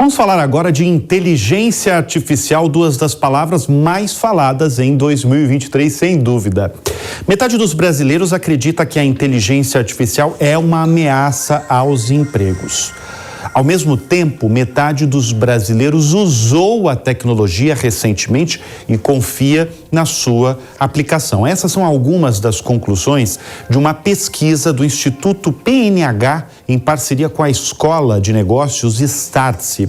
Vamos falar agora de inteligência artificial, duas das palavras mais faladas em 2023, sem dúvida. Metade dos brasileiros acredita que a inteligência artificial é uma ameaça aos empregos. Ao mesmo tempo, metade dos brasileiros usou a tecnologia recentemente e confia na sua aplicação. Essas são algumas das conclusões de uma pesquisa do Instituto PNH em parceria com a Escola de Negócios Startse.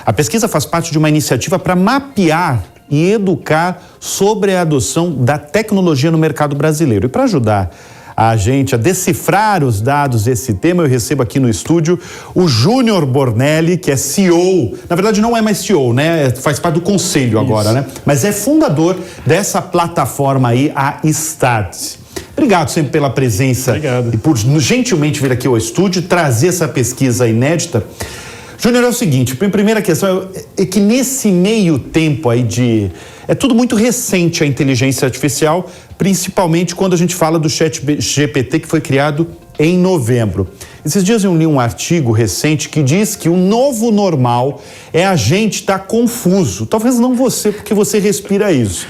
A pesquisa faz parte de uma iniciativa para mapear e educar sobre a adoção da tecnologia no mercado brasileiro. E para ajudar a gente a decifrar os dados desse tema, eu recebo aqui no estúdio o Júnior Bornelli, que é CEO, na verdade não é mais CEO, né? Faz parte do conselho agora, né? Mas é fundador dessa plataforma aí, a Startse. Obrigado sempre pela presença. Obrigado. E por gentilmente vir aqui ao estúdio trazer essa pesquisa inédita. Júnior, é o seguinte, a primeira questão é que nesse meio tempo aí é tudo muito recente a inteligência artificial, principalmente quando a gente fala do ChatGPT, que foi criado em novembro. Esses dias eu li um artigo recente que diz que o novo normal é a gente estar confuso. Talvez não você, porque você respira isso.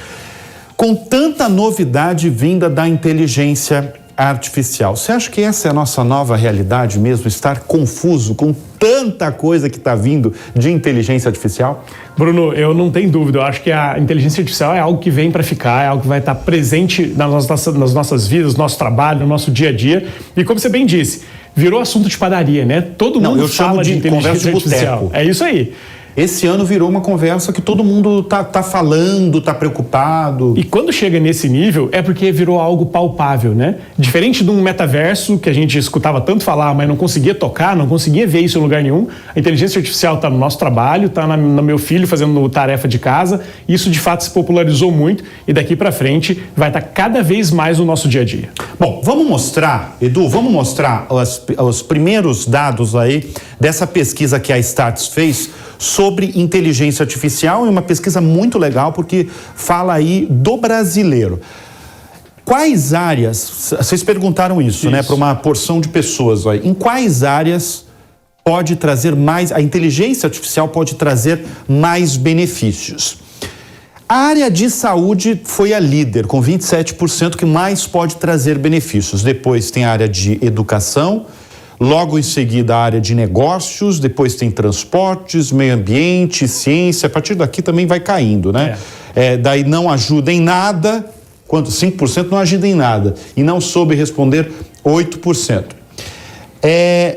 Com tanta novidade vinda da inteligência artificial. Você acha que essa é a nossa nova realidade mesmo, estar confuso com tanta coisa que está vindo de inteligência artificial? Bruno, eu não tenho dúvida, eu acho que a inteligência artificial é algo que vem para ficar, é algo que vai estar presente nas nossas vidas, no nosso trabalho, no nosso dia a dia, e como você bem disse, virou assunto de padaria, né? Todo mundo fala de inteligência artificial. É isso aí. Esse ano virou uma conversa que todo mundo tá falando, tá preocupado. E quando chega nesse nível, é porque virou algo palpável, né? Diferente de um metaverso que a gente escutava tanto falar, mas não conseguia tocar, não conseguia ver isso em lugar nenhum. A inteligência artificial está no nosso trabalho, está no meu filho fazendo tarefa de casa. Isso, de fato, se popularizou muito e daqui para frente vai estar cada vez mais no nosso dia a dia. Bom, vamos mostrar, Edu, os primeiros dados aí dessa pesquisa que a Startse fez sobre inteligência artificial, é uma pesquisa muito legal porque fala aí do brasileiro. Quais áreas, vocês perguntaram isso, né, para uma porção de pessoas aí, em quais áreas pode trazer mais, a inteligência artificial pode trazer mais benefícios? A área de saúde foi a líder, com 27% que mais pode trazer benefícios. Depois tem a área de educação, logo em seguida a área de negócios, depois tem transportes, meio ambiente, ciência, a partir daqui também vai caindo, né? Daí não ajuda em nada, 5% não ajuda em nada, e não soube responder 8%.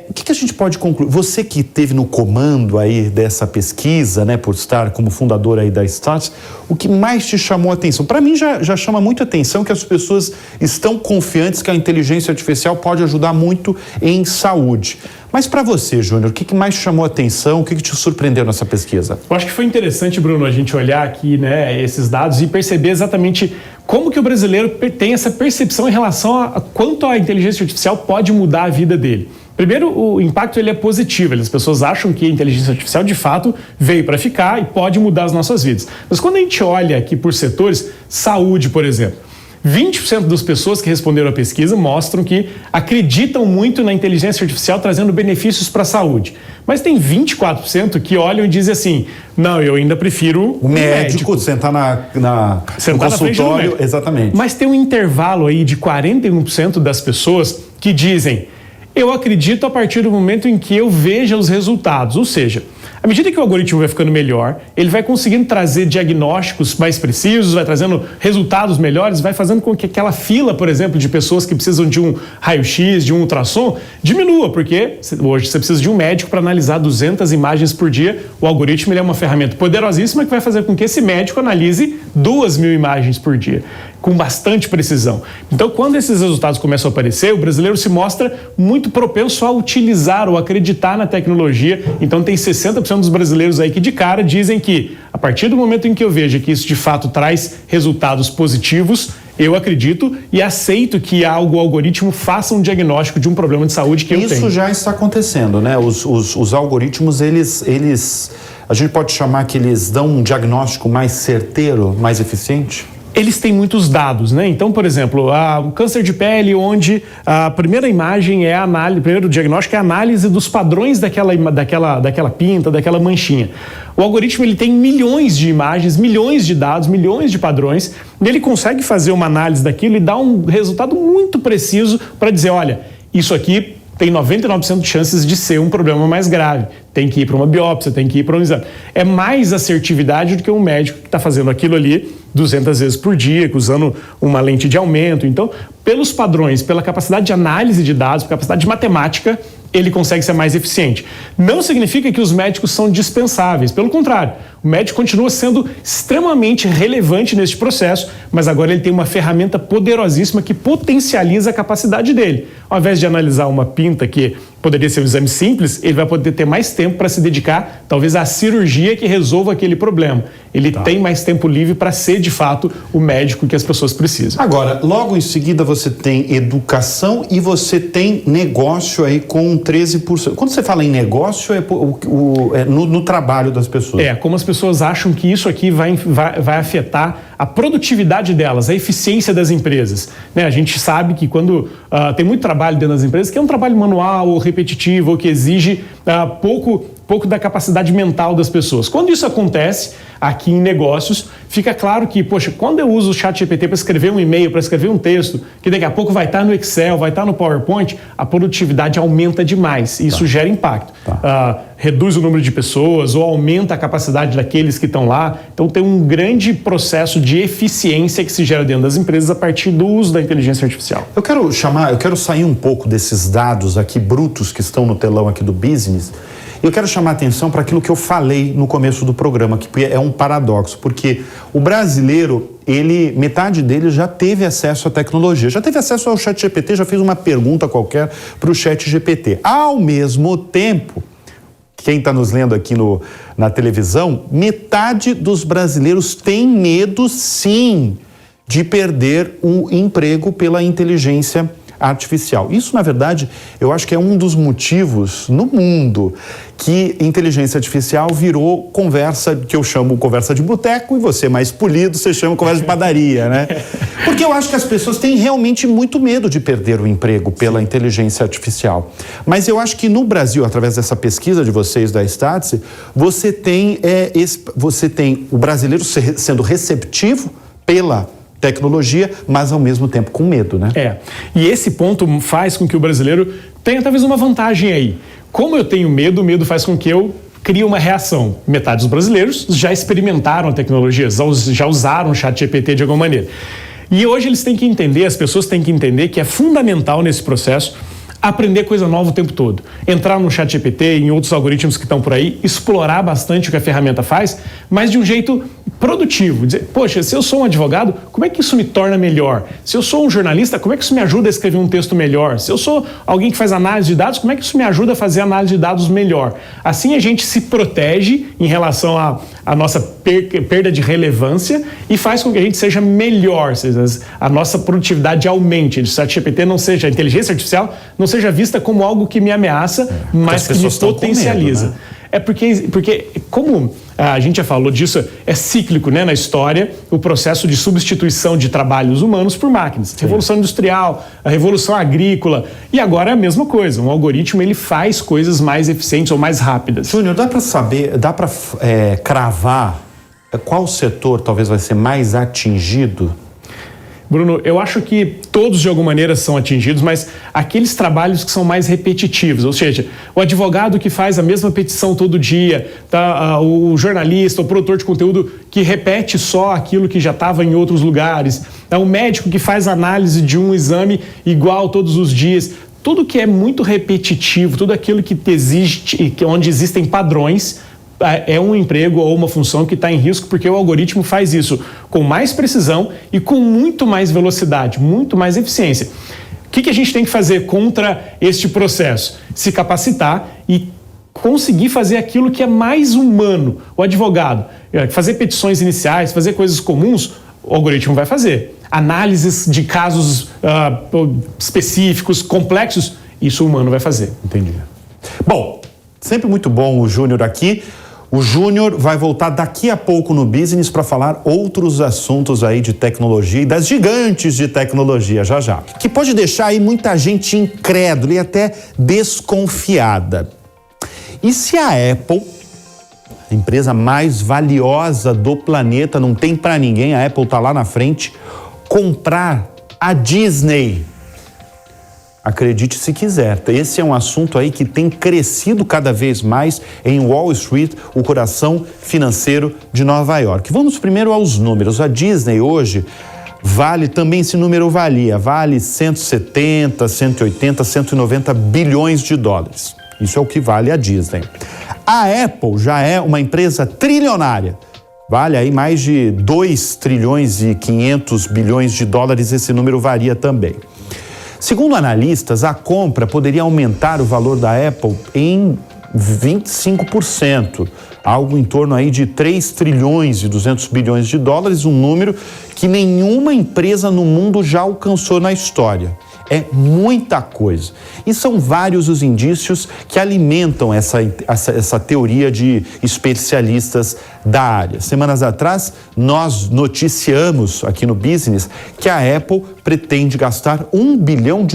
O que a gente pode concluir? Você que esteve no comando aí dessa pesquisa, né, por estar como fundador aí da Startse, o que mais te chamou a atenção? Para mim já chama muito a atenção que as pessoas estão confiantes que a inteligência artificial pode ajudar muito em saúde. Mas para você, Júnior, o que mais te chamou a atenção? O que te surpreendeu nessa pesquisa? Eu acho que foi interessante, Bruno, a gente olhar aqui, né, esses dados e perceber exatamente como que o brasileiro tem essa percepção em relação a quanto a inteligência artificial pode mudar a vida dele. Primeiro, o impacto ele é positivo, as pessoas acham que a inteligência artificial de fato veio para ficar e pode mudar as nossas vidas. Mas quando a gente olha aqui por setores, saúde, por exemplo, 20% das pessoas que responderam à pesquisa mostram que acreditam muito na inteligência artificial trazendo benefícios para a saúde. Mas tem 24% que olham e dizem assim, não, eu ainda prefiro o médico sentar no consultório, exatamente. Mas tem um intervalo aí de 41% das pessoas que dizem, eu acredito a partir do momento em que eu veja os resultados, ou seja, à medida que o algoritmo vai ficando melhor, ele vai conseguindo trazer diagnósticos mais precisos, vai trazendo resultados melhores, vai fazendo com que aquela fila, por exemplo, de pessoas que precisam de um raio-x, de um ultrassom, diminua, porque hoje você precisa de um médico para analisar 200 imagens por dia. O algoritmo ele é uma ferramenta poderosíssima que vai fazer com que esse médico analise 2.000 imagens por dia, com bastante precisão. Então, quando esses resultados começam a aparecer, o brasileiro se mostra muito propenso a utilizar ou acreditar na tecnologia. Então, tem 60% dos brasileiros aí que de cara dizem que, a partir do momento em que eu vejo que isso de fato traz resultados positivos, eu acredito e aceito que o algoritmo faça um diagnóstico de um problema de saúde que eu tenho. Isso já está acontecendo, né? Os algoritmos, a gente pode chamar que eles dão um diagnóstico mais certeiro, mais eficiente? Eles têm muitos dados, né? Então, por exemplo, o câncer de pele, onde a primeira imagem é a análise, o primeiro diagnóstico é a análise dos padrões daquela pinta, daquela manchinha. O algoritmo ele tem milhões de imagens, milhões de dados, milhões de padrões, e ele consegue fazer uma análise daquilo e dar um resultado muito preciso para dizer, olha, isso aqui tem 99% de chances de ser um problema mais grave. Tem que ir para uma biópsia, tem que ir para um exame. É mais assertividade do que um médico que está fazendo aquilo ali 200 vezes por dia, usando uma lente de aumento. Então, pelos padrões, pela capacidade de análise de dados, pela capacidade de matemática, ele consegue ser mais eficiente. Não significa que os médicos são dispensáveis, pelo contrário, o médico continua sendo extremamente relevante neste processo, mas agora ele tem uma ferramenta poderosíssima que potencializa a capacidade dele. Ao invés de analisar uma pinta que poderia ser um exame simples, ele vai poder ter mais tempo para se dedicar, talvez, à cirurgia que resolva aquele problema. Ele tem mais tempo livre para ser, de fato, o médico que as pessoas precisam. Agora, logo em seguida você tem educação e você tem negócio aí com 13%. Quando você fala em negócio, é no trabalho das pessoas. Como as pessoas acham que isso aqui vai afetar a produtividade delas, a eficiência das empresas. Né? A gente sabe que quando tem muito trabalho dentro das empresas, que é um trabalho manual ou repetitivo, ou que exige pouco da capacidade mental das pessoas. Quando isso acontece aqui em negócios, fica claro que, poxa, quando eu uso o ChatGPT para escrever um e-mail, para escrever um texto, que daqui a pouco vai estar no Excel, vai estar no PowerPoint, a produtividade aumenta demais. E isso gera impacto. Reduz o número de pessoas ou aumenta a capacidade daqueles que estão lá. Então tem um grande processo de eficiência que se gera dentro das empresas a partir do uso da inteligência artificial. Eu quero sair um pouco desses dados aqui brutos que estão no telão aqui do Business. Eu quero chamar a atenção para aquilo que eu falei no começo do programa, que é um paradoxo, porque o brasileiro, metade dele já teve acesso à tecnologia, já teve acesso ao ChatGPT, já fez uma pergunta qualquer para o ChatGPT. Ao mesmo tempo, quem está nos lendo aqui na televisão, metade dos brasileiros tem medo, sim, de perder o emprego pela inteligência artificial. Isso, na verdade, eu acho que é um dos motivos no mundo que inteligência artificial virou conversa, que eu chamo conversa de boteco, e você mais polido, você chama conversa de padaria, né? Porque eu acho que as pessoas têm realmente muito medo de perder o emprego pela inteligência artificial. Mas eu acho que no Brasil, através dessa pesquisa de vocês da Statse, você tem o brasileiro sendo receptivo pela tecnologia, mas ao mesmo tempo com medo, né? E esse ponto faz com que o brasileiro tenha talvez uma vantagem aí. Como eu tenho medo, o medo faz com que eu crie uma reação. Metade dos brasileiros já experimentaram a tecnologia, já usaram o ChatGPT de alguma maneira. E hoje eles têm que entender, as pessoas têm que entender que é fundamental nesse processo aprender coisa nova o tempo todo. Entrar no ChatGPT, em outros algoritmos que estão por aí, explorar bastante o que a ferramenta faz, mas de um jeito produtivo. Dizer, poxa, se eu sou um advogado, como é que isso me torna melhor? Se eu sou um jornalista, como é que isso me ajuda a escrever um texto melhor? Se eu sou alguém que faz análise de dados, como é que isso me ajuda a fazer análise de dados melhor? Assim a gente se protege em relação à nossa perda de relevância e faz com que a gente seja melhor, seja, a nossa produtividade aumente. O ChatGPT não seja, a inteligência artificial não seja vista como algo que me ameaça, mas que me potencializa. Medo, né? É porque como a gente já falou disso, é cíclico, né, na história, o processo de substituição de trabalhos humanos por máquinas. Revolução industrial, a revolução agrícola, e agora é a mesma coisa. Um algoritmo, ele faz coisas mais eficientes ou mais rápidas. Júnior, dá para cravar qual setor talvez vai ser mais atingido? Bruno, eu acho que todos de alguma maneira são atingidos, mas aqueles trabalhos que são mais repetitivos, ou seja, o advogado que faz a mesma petição todo dia, o jornalista, o produtor de conteúdo que repete só aquilo que já estava em outros lugares, o médico que faz análise de um exame igual todos os dias. Tudo que é muito repetitivo, tudo aquilo que existe, onde existem padrões, é um emprego ou uma função que está em risco, porque o algoritmo faz isso com mais precisão e com muito mais velocidade, muito mais eficiência. O que a gente tem que fazer contra este processo? Se capacitar e conseguir fazer aquilo que é mais humano. O advogado, fazer petições iniciais, fazer coisas comuns, o algoritmo vai fazer. Análises de casos específicos, complexos, isso o humano vai fazer. Entendi. Bom, sempre muito bom o Júnior aqui. O Júnior vai voltar daqui a pouco no Business para falar outros assuntos aí de tecnologia e das gigantes de tecnologia, já já. Que pode deixar aí muita gente incrédula e até desconfiada. E se a Apple, a empresa mais valiosa do planeta, não tem para ninguém, a Apple tá lá na frente, comprar a Disney? Acredite se quiser, esse é um assunto aí que tem crescido cada vez mais em Wall Street, o coração financeiro de Nova York. Vamos primeiro aos números. A Disney hoje vale, também esse número vale 170, 180, 190 bilhões de dólares. Isso é o que vale a Disney. A Apple já é uma empresa trilionária. Vale aí mais de 2 trilhões e 500 bilhões de dólares, esse número varia também. Segundo analistas, a compra poderia aumentar o valor da Apple em 25%, algo em torno aí de 3 trilhões e 200 bilhões de dólares, um número que nenhuma empresa no mundo já alcançou na história. É muita coisa. E são vários os indícios que alimentam essa teoria de especialistas da área. Semanas atrás, nós noticiamos aqui no Business que a Apple pretende gastar $1 bilhão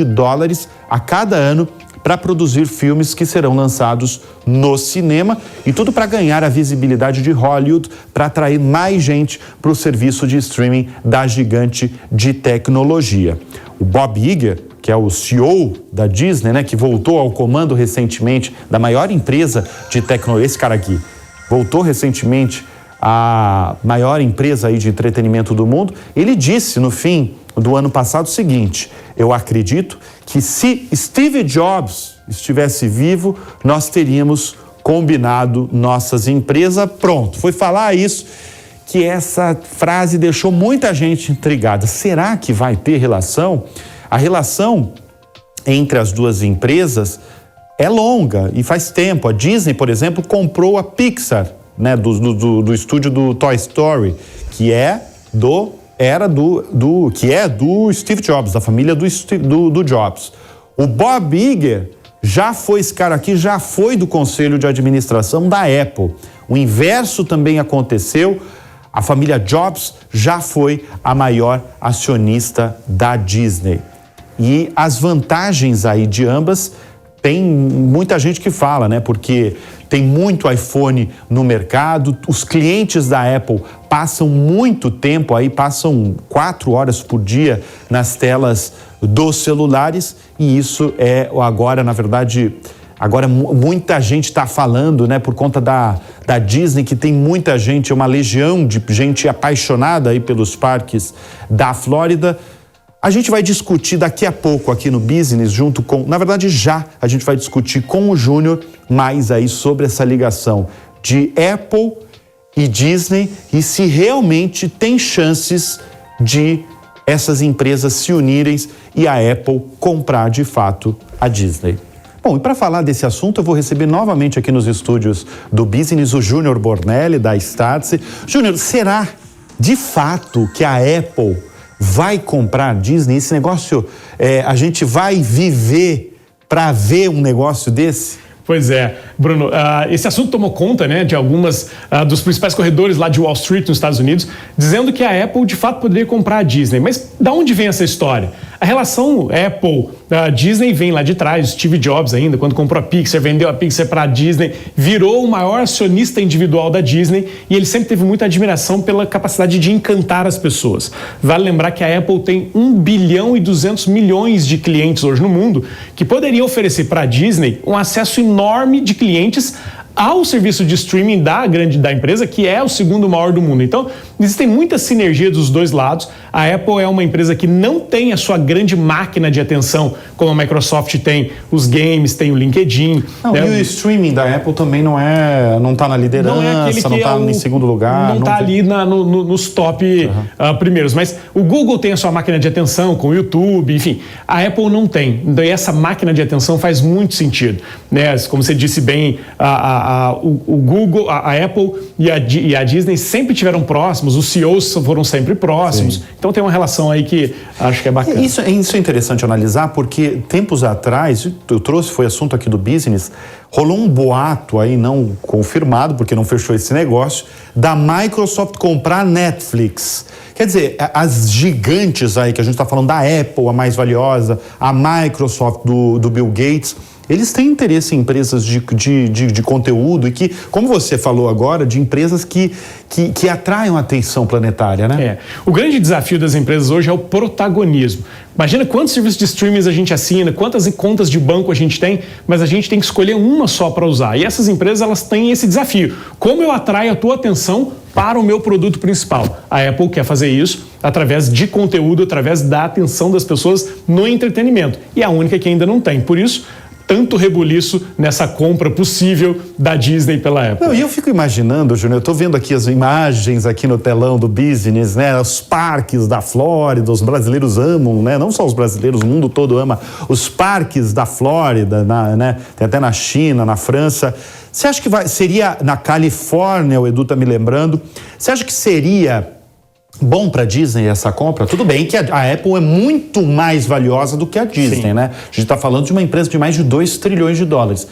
a cada ano para produzir filmes que serão lançados no cinema, e tudo para ganhar a visibilidade de Hollywood, para atrair mais gente para o serviço de streaming da gigante de tecnologia. O Bob Iger, que é o CEO da Disney, né, que voltou ao comando recentemente da maior empresa de tecnologia, esse cara aqui, voltou recentemente à maior empresa aí de entretenimento do mundo, ele disse no fim do ano passado o seguinte: eu acredito que se Steve Jobs estivesse vivo, nós teríamos combinado nossas empresas. Pronto, foi falar isso, que essa frase deixou muita gente intrigada. Será que vai ter relação? A relação entre as duas empresas é longa e faz tempo. A Disney, por exemplo, comprou a Pixar, né, do estúdio do Toy Story, que é do Steve Jobs, da família do Jobs. O Bob Iger esse cara aqui já foi do conselho de administração da Apple. O inverso também aconteceu. A família Jobs já foi a maior acionista da Disney. E as vantagens aí de ambas, tem muita gente que fala, né? Porque tem muito iPhone no mercado, os clientes da Apple passam muito tempo aí, passam 4 horas por dia nas telas dos celulares, e isso é agora, na verdade, muita gente está falando, né? Por conta da Disney, que tem muita gente, uma legião de gente apaixonada aí pelos parques da Flórida. A gente vai discutir daqui a pouco aqui no Business, junto com, na verdade já, a gente vai discutir com o Júnior mais aí sobre essa ligação de Apple e Disney e se realmente tem chances de essas empresas se unirem e a Apple comprar de fato a Disney. Bom, e para falar desse assunto, eu vou receber novamente aqui nos estúdios do Business o Júnior Bornelli, da Startse. Júnior, será de fato que a Apple vai comprar a Disney? Esse negócio, a gente vai viver para ver um negócio desse? Pois é, Bruno, esse assunto tomou conta, né, de algumas dos principais corredores lá de Wall Street nos Estados Unidos, dizendo que a Apple de fato poderia comprar a Disney. Mas da onde vem essa história? A relação Apple-Disney vem lá de trás. Steve Jobs ainda, quando comprou a Pixar, vendeu a Pixar para a Disney, virou o maior acionista individual da Disney, e ele sempre teve muita admiração pela capacidade de encantar as pessoas. Vale lembrar que a Apple tem 1 bilhão e 200 milhões de clientes hoje no mundo, que poderiam oferecer para a Disney um acesso enorme de clientes ao serviço de streaming da empresa, que é o segundo maior do mundo. Então, existem muitas sinergias dos dois lados. A Apple é uma empresa que não tem a sua grande máquina de atenção, como a Microsoft tem os games, tem o LinkedIn. Não, né? E o streaming da Apple também não está na liderança, não está em segundo lugar. Não está ali nos top primeiros. Mas o Google tem a sua máquina de atenção com o YouTube, enfim. A Apple não tem. Então, essa máquina de atenção faz muito sentido, né? Como você disse bem, o Google, a Apple e a Disney sempre tiveram próximos. próximos, os CEOs foram sempre próximos. Sim. Então tem uma relação aí que acho que é bacana. Isso é interessante analisar, porque tempos atrás, eu trouxe, foi assunto aqui do Business, rolou um boato aí, não confirmado, porque não fechou esse negócio, da Microsoft comprar a Netflix. Quer dizer, as gigantes aí, que a gente está falando da Apple, a mais valiosa, a Microsoft do Bill Gates, eles têm interesse em empresas de conteúdo e que, como você falou agora, de empresas que atraiam a atenção planetária, né? O grande desafio das empresas hoje é o protagonismo. Imagina quantos serviços de streaming a gente assina, quantas contas de banco a gente tem, mas a gente tem que escolher uma só para usar. E essas empresas, elas têm esse desafio. Como eu atraio a tua atenção para o meu produto principal? A Apple quer fazer isso através de conteúdo, através da atenção das pessoas no entretenimento. E é a única que ainda não tem. Por isso, tanto rebuliço nessa compra possível da Disney pela Apple. Não, e eu fico imaginando, Júnior, eu estou vendo aqui as imagens aqui no telão do Business, né? Os parques da Flórida, os brasileiros amam, né? Não só os brasileiros, o mundo todo ama os parques da Flórida, né? Tem até na China, na França. Você acha que seria na Califórnia, o Edu está me lembrando, você acha que seria bom para a Disney essa compra? Tudo bem que a Apple é muito mais valiosa do que a Disney, Sim. né? A gente está falando de uma empresa de mais de 2 trilhões de dólares.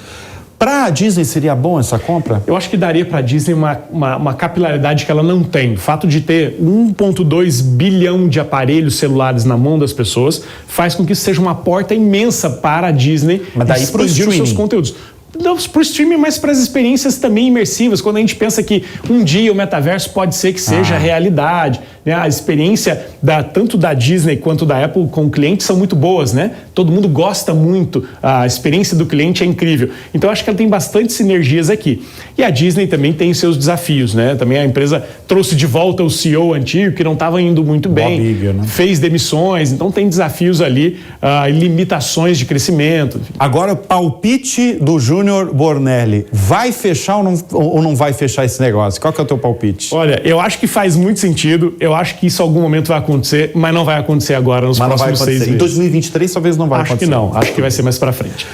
Para a Disney seria bom essa compra? Eu acho que daria para a Disney uma capilaridade que ela não tem. O fato de ter 1,2 bilhão de aparelhos celulares na mão das pessoas faz com que isso seja uma porta imensa para a Disney expandir os seus conteúdos. Não para o streaming, mas para as experiências também imersivas, quando a gente pensa que um dia o metaverso pode ser que seja realidade, né? A experiência tanto da Disney quanto da Apple com o cliente são muito boas, né? Todo mundo gosta muito, a experiência do cliente é incrível. Então acho que ela tem bastante sinergias aqui. E a Disney também tem seus desafios, né? Também a empresa trouxe de volta o CEO antigo, que não estava indo muito bem, Iger, né? Fez demissões, então tem desafios ali, limitações de crescimento. Enfim. Agora o palpite do Júnior Bornelli, vai fechar ou não vai fechar esse negócio? Qual que é o teu palpite? Olha, eu acho que faz muito sentido, eu acho que isso em algum momento vai acontecer, mas não vai acontecer agora, nos próximos 6 meses. Em 2023 talvez não vai acontecer. Acho que não, acho que vai ser mais pra frente.